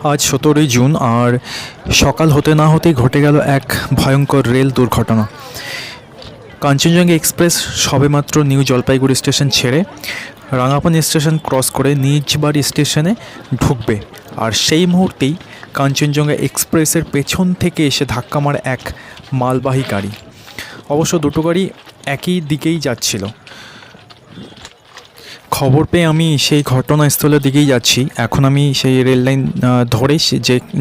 আজ 17ই জুন আর সকাল হতে না হতেই ঘটে গেল এক ভয়ঙ্কর রেল দুর্ঘটনা। কাঞ্চনজঙ্ঘা এক্সপ্রেস সবেমাত্র নিউ জলপাইগুড়ি স্টেশন ছেড়ে রাঙাপানি স্টেশন ক্রস করে নিজ বাড়ি স্টেশনে ঢুকবে, আর সেই মুহূর্তেই কাঞ্চনজঙ্ঘা এক্সপ্রেসের পেছন থেকে এসে ধাক্কা মারে এক মালবাহী গাড়ি। অবশ্য দুটো গাড়ি একই দিকেই যাচ্ছিল। খবর পেয়ে আমি সেই ঘটনাস্থলের দিকেই যাচ্ছি। এখন আমি সেই রেল লাইন ধরে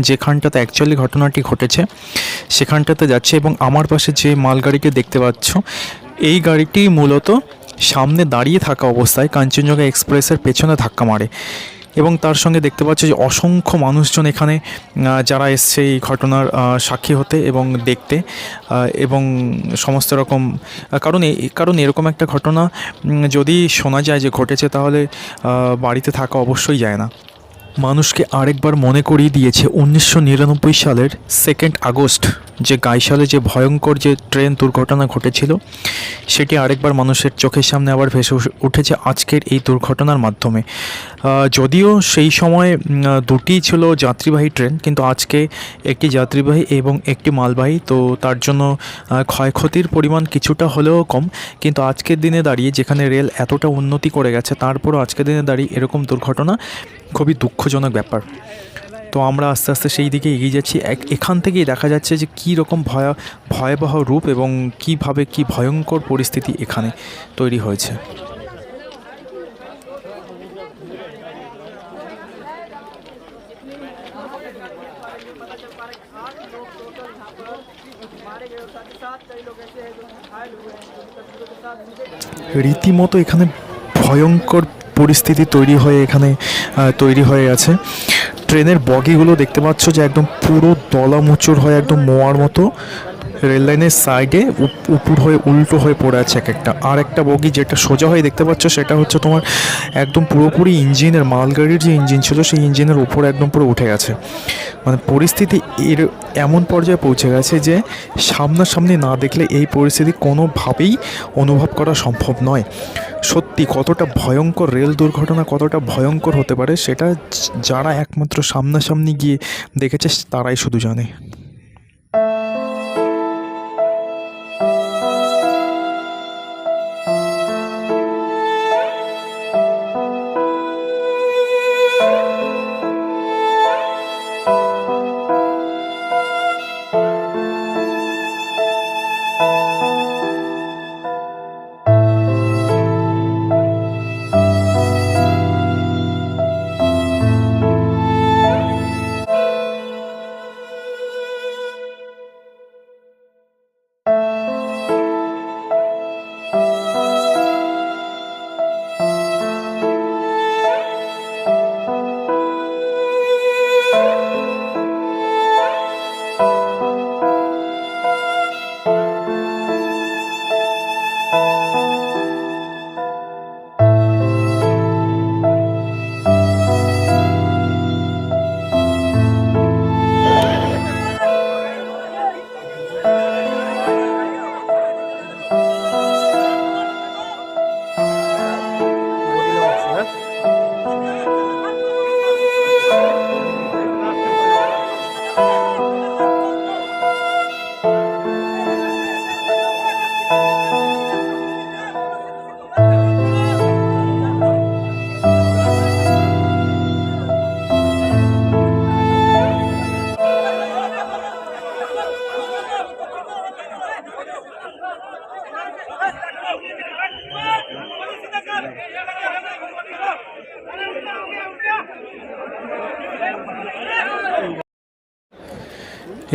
যেখানটাতে অ্যাকচুয়ালি ঘটনাটি ঘটেছে সেখানটাতে যাচ্ছি, এবং আমার পাশে যে মালগাড়িকে দেখতে পাচ্ছ এই গাড়িটি মূলত সামনে দাঁড়িয়ে থাকা অবস্থায় কাঞ্চনজঙ্ঘা এক্সপ্রেসের পেছনে ধাক্কা মারে, এবং তার সঙ্গে দেখতে পাচ্ছ যে অসংখ্য মানুষজন এখানে যারা এসছে এই ঘটনার সাক্ষী হতে এবং দেখতে, এবং সমস্ত রকম কারণ এরকম একটা ঘটনা যদি শোনা যায় যে ঘটেছে তাহলে বাড়িতে থাকা অবশ্যই যায় না। মানুষকে আরেকবার মনে করিয়ে দিয়েছে 1999 সালের 2 আগস্ট যে গাইশালে যে ভয়ঙ্কর যে ট্রেন দুর্ঘটনা ঘটেছিল সেটি আরেকবার মানুষের চোখের সামনে আবার ভেসে উঠেছে আজকের এই দুর্ঘটনার মাধ্যমে। যদিও সেই সময় দুটিই ছিল যাত্রীবাহী ট্রেন, কিন্তু আজকে একটি যাত্রীবাহী এবং একটি মালবাহী, তো তার জন্য ক্ষয়ক্ষতির পরিমাণ কিছুটা হলেও কম। কিন্তু আজকের দিনে দাঁড়িয়ে যেখানে রেল এতটা উন্নতি করে গেছে তারপরও আজকের দিনে দাঁড়িয়ে এরকম দুর্ঘটনা খুবই দুঃখজনক ব্যাপার। তো আমরা আস্তে আস্তে সেই দিকে এগিয়ে যাচ্ছি। এখান থেকেই দেখা যাচ্ছে যে কী রকম ভয়াবহ রূপ এবং কীভাবে কী ভয়ঙ্কর পরিস্থিতি এখানে তৈরি হয়েছে। রীতিমতো এখানে ভয়ঙ্কর পরিস্থিতি তৈরি হয়ে আছে। ট্রেনের বগিগুলো দেখতে পাচ্ছ যে একদম পুরো দলামুচুর হয়ে একদম মোয়ার মতো রেল লাইনের সাইডে উপর হয়ে উল্টো হয়ে পড়ে আছে একটা। আর একটা বগি যেটা সোজা হয়ে দেখতে পাচ্ছ সেটা হচ্ছে তোমার একদম পুরোপুরি ইঞ্জিনের, মালগাড়ির যে ইঞ্জিন ছিল সেই ইঞ্জিনের উপর একদম পুরো উঠে গেছে। মানে পরিস্থিতি এমন পর্যায়ে পৌঁছে গেছে যে সামনাসামনি না দেখলে এই পরিস্থিতি কোনোভাবেই অনুভব করা সম্ভব নয়। সত্যি কতটা ভয়ঙ্কর রেল দুর্ঘটনা কতটা ভয়ঙ্কর হতে পারে সেটা যারা একমাত্র সামনাসামনি গিয়ে দেখেছে তারাই শুধু জানে।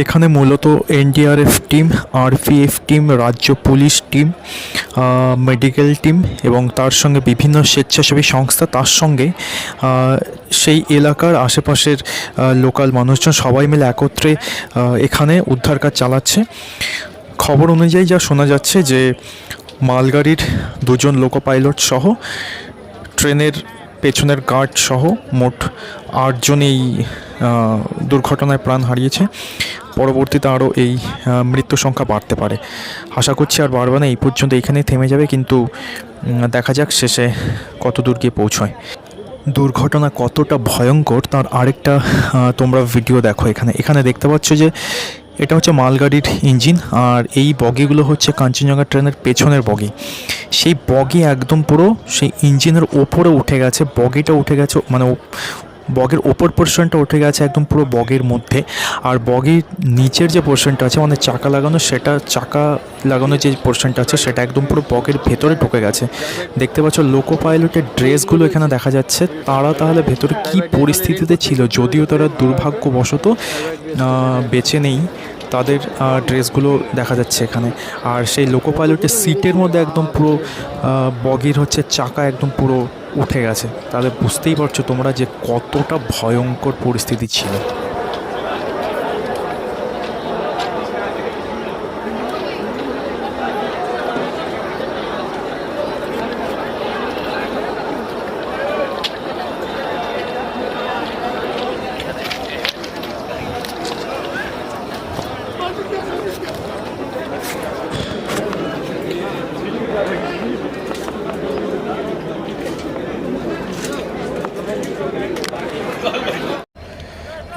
এখানে মূলত এনডিআরএফ টিম, আরপিএফ টিম, রাজ্য পুলিশ টিম, মেডিকেল টিম এবং তার সঙ্গে বিভিন্ন স্বেচ্ছাসেবী সংস্থা, তার সঙ্গে সেই এলাকার আশেপাশের লোকাল মানুষজন সবাই মিলে একত্রে এখানে উদ্ধার কাজ চালাচ্ছে। খবর অনুযায়ী যা শোনা যাচ্ছে যে মালগাড়ির 2জন লোকো পাইলট সহ ট্রেনের পেছনের গার্ড সহ মোট 8 জন এই দুর্ঘটনায় প্রাণ হারিয়েছে। পরবর্তীতে আরও এই মৃত্যু সংখ্যা বাড়তে পারে। আশা করছি আর বাড়বে না, এই পর্যন্ত এইখানেই থেমে যাবে, কিন্তু দেখা যাক শেষে কত দূর গিয়ে পৌঁছয়। দুর্ঘটনা কতটা ভয়ঙ্কর তার আরেকটা তোমরা ভিডিও দেখো। এখানে দেখতে পাচ্ছ যে এটা হচ্ছে মালগাড়ির ইঞ্জিন, আর এই বগিগুলো হচ্ছে কাঞ্চনজঙ্ঘা ট্রেনের পেছনের বগি। সেই বগি একদম পুরো সেই ইঞ্জিনের ওপরে উঠে গেছে, বগিটা উঠে গেছে, মানে বগের ওপর পোর্শনটা উঠে গেছে একদম পুরো বগের মধ্যে। আর বগির নিচের যে পোর্শনটা আছে, মানে চাকা লাগানো যে পোর্শনটা আছে সেটা একদম পুরো বগের ভেতরে ঢুকে গেছে। দেখতে পাচ্ছ লোকো পাইলটের ড্রেসগুলো এখানে দেখা যাচ্ছে। তারা তাহলে ভেতরে কী পরিস্থিতিতে ছিল, যদিও তারা দুর্ভাগ্যবশত বেঁচে নেই, তাদের ড্রেসগুলো দেখা যাচ্ছে এখানে। আর সেই লোকো পাইলটের সিটের মধ্যে একদম পুরো বগির হচ্ছে চাকা একদম পুরো উঠে গেছে। তাহলে বুঝতেই পারছো তোমরা যে কতটা ভয়ঙ্কর পরিস্থিতি ছিল।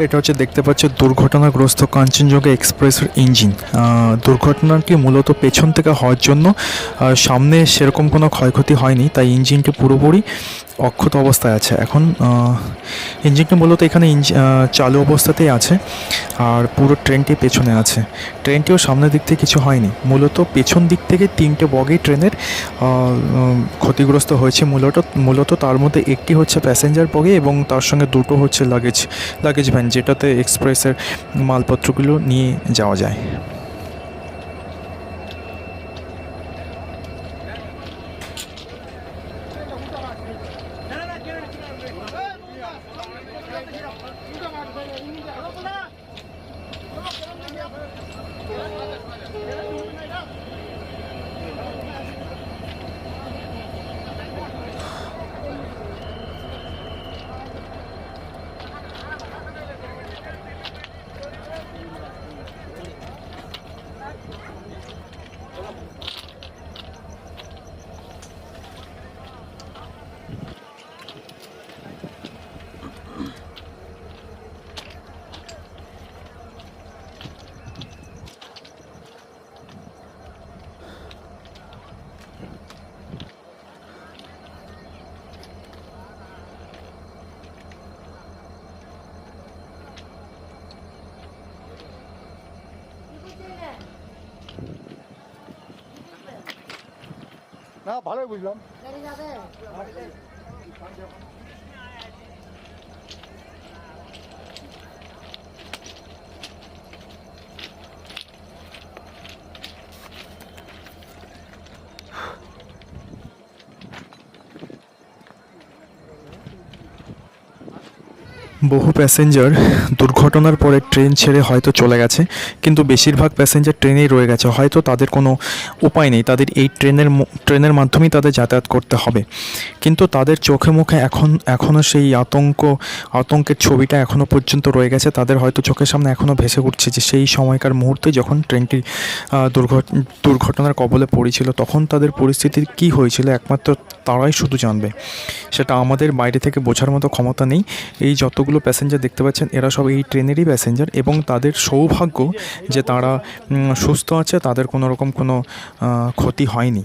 এটা হচ্ছে দেখতে পাচ্ছ দুর্ঘটনাগ্রস্ত কাঞ্চনজঙ্ঘা এক্সপ্রেসের ইঞ্জিন। দুর্ঘটনাটি মূলত পেছন থেকে হওয়ার জন্য সামনে সেরকম কোনো ক্ষয়ক্ষতি হয়নি, তাই ইঞ্জিনটি পুরোপুরি অক্ষত অবস্থায় আছে এখন। ইঞ্জিনটি মূলত এখানে চালু অবস্থাতেই আছে, আর পুরো ট্রেনটি পেছনে আছে। ট্রেনটিও সামনের দিক থেকে কিছু হয়নি, মূলত পেছন দিক থেকে 3টে বগি ট্রেনের ক্ষতিগ্রস্ত হয়েছে মূলত তার মধ্যে একটি হচ্ছে প্যাসেঞ্জার বগি এবং তার সঙ্গে দুটো হচ্ছে লাগেজ ভ্যান, যেটাতে এক্সপ্রেসের মালপত্রগুলো নিয়ে যাওয়া যায়। না ভালোই বুঝলাম। বহু প্যাসেঞ্জার দুর্ঘটনার পরে ট্রেন ছেড়ে হয়তো চলে গেছে, কিন্তু বেশিরভাগ প্যাসেঞ্জার ট্রেনেই রয়ে গেছে। হয়তো তাদের কোনো উপায় নেই, তাদের এই ট্রেনের মাধ্যমেই তাদের যাতায়াত করতে হবে। কিন্তু তাদের চোখে মুখে এখনও সেই আতঙ্কের ছবিটা এখনও পর্যন্ত রয়ে গেছে। তাদের হয়তো চোখের সামনে এখনও ভেসে উঠছে যে সেই সময়কার মুহূর্তে যখন ট্রেনটি দুর্ঘটনার কবলে পড়েছিল, তখন তাদের পরিস্থিতি কী হয়েছিল একমাত্র তারাই শুধু জানবে। সেটা আমাদের বাইরে থেকে বোঝার মতো ক্ষমতা নেই। এই যতগুলো প্যাসেঞ্জার দেখতে পাচ্ছেন এরা সব এই ট্রেনেরই প্যাসেঞ্জার, এবং তাদের সৌভাগ্য যে তারা সুস্থ আছে, তাদের কোনো রকম কোনো ক্ষতি হয়নি।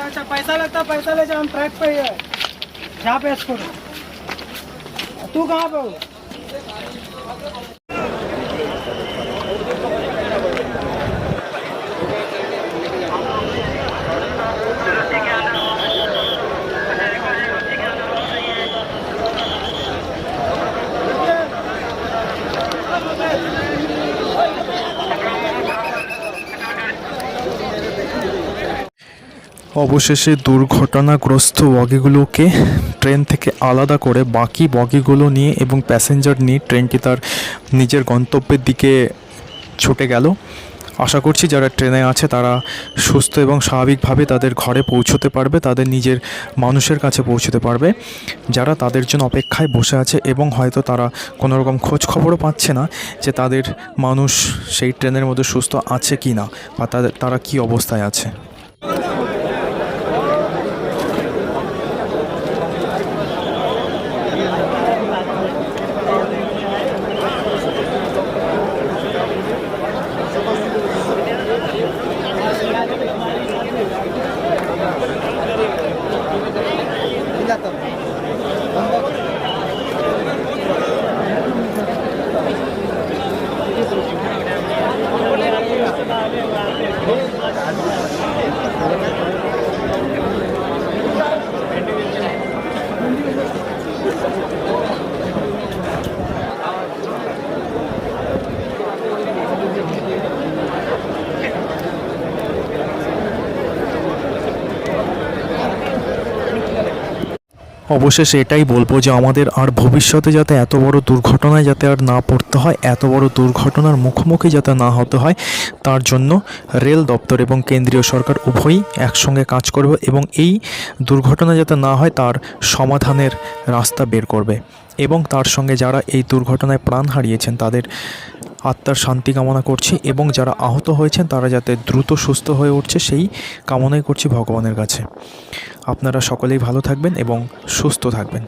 अच्छा पैसा लगता, पैसा ले जाओ, हम ट्रैक पे ही है। यहाँ पे इसको तू कहाँ पे हो? অবশেষে দুর্ঘটনাগ্রস্ত বগিগুলোকে ট্রেন থেকে আলাদা করে বাকি বগিগুলো নিয়ে এবং প্যাসেঞ্জার নিয়ে ট্রেনটি তার নিজের গন্তব্যের দিকে ছুটে গেল। আশা করছি যারা ট্রেনে আছে তারা সুস্থ এবং স্বাভাবিকভাবে তাদের ঘরে পৌঁছতে পারবে, তাদের নিজের মানুষের কাছে পৌঁছতে পারবে যারা তাদের জন্য অপেক্ষায় বসে আছে এবং হয়তো তারা কোনো রকম খোঁজ খবরও পাচ্ছে না যে তাদের মানুষ সেই ট্রেনের মধ্যে সুস্থ আছে কি না বা তারা কী অবস্থায় আছে। অবশেষে এটাই বলবো যে আমাদের আর ভবিষ্যতে যাতে এত বড় দুর্ঘটনায় যাতে আর না পড়তে হয়, এত বড় দুর্ঘটনার মুখোমুখি যাতে না হতে হয়, তার জন্য রেল দপ্তর এবং কেন্দ্রীয় সরকার উভয়ই একসঙ্গে কাজ করবে এবং এই দুর্ঘটনা যাতে না হয় তার সমাধানের রাস্তা বের করবে। এবং তার সঙ্গে যারা এই দুর্ঘটনায় প্রাণ হারিয়েছেন তাদের আত্মার শান্তি কামনা করছি এবং যারা আহত হয়েছেন তারা যাতে দ্রুত সুস্থ হয়ে উঠছে সেই কামনাই করছি ভগবানের কাছে। আপনারা সকলেই ভালো থাকবেন এবং সুস্থ থাকবেন।